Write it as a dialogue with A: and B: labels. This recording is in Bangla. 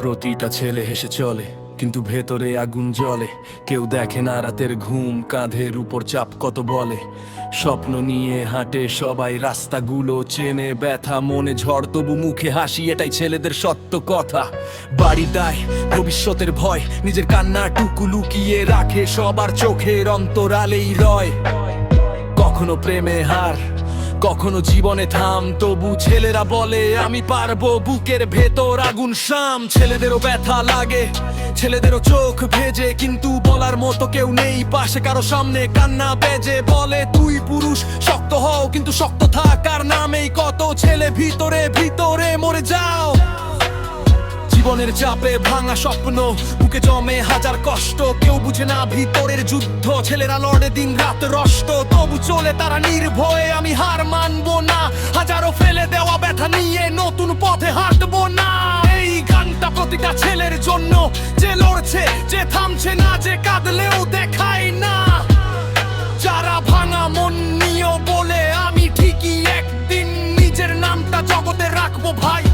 A: প্রতিটা ছেলে হেসে চলে, কিন্তু ভেতরে আগুন জ্বলে। কেউ দেখে না রাতের ঘুম, কাঁধের উপর চাপ কত বলে। স্বপ্ন নিয়ে হাঁটে সবাই, রাস্তাগুলো চেনে, ব্যথা মনে ঝড় তবু মুখে হাসি, এটাই ছেলেদের সত্য কথা। বাড়ির দায়, ভবিষ্যতের ভয়, নিজের কান্নাটুকু লুকিয়ে রাখে, সবার চোখের অন্তরালেই রয়। কখনো প্রেমে হার, কখনো জীবনে থাম, তবু ছেলেরা বলে আমি পারবো। বুকের ভেতর আগুন শাম, ছেলেদেরও ব্যথা লাগে, ছেলেদেরও চোখ ভেজে, কিন্তু বলার মতো কেউ নেই পাশে, কারো সামনে কান্না বেজে। বলে তুই পুরুষ, শক্ত হও, কিন্তু শক্ত থাকার নামেই কত ছেলে ভিতরে ভিতরে মরে যাও। জীবনের চাপে ভাঙা স্বপ্ন, বুকে জমে হাজার কষ্ট, কেউ বুঝে না ভিতরের যুদ্ধ। ছেলেরা লড়ে দিন রাত রষ্ট, তবু চলে তারা নির্ভয়ে। আমি হার মানবো না, হাজারো ফেলে দেওয়া ব্যথা নিয়ে নতুন পথে হাঁটবো না। এই গানটা প্রতিটা ছেলের জন্য, যে লড়ছে, যে থামছে না, যে কাঁদলেও দেখায় না। যারা ভাঙা মন নিয়ে বলে আমি ঠিকই একদিন নিজের নামটা জগতে রাখবো ভাই।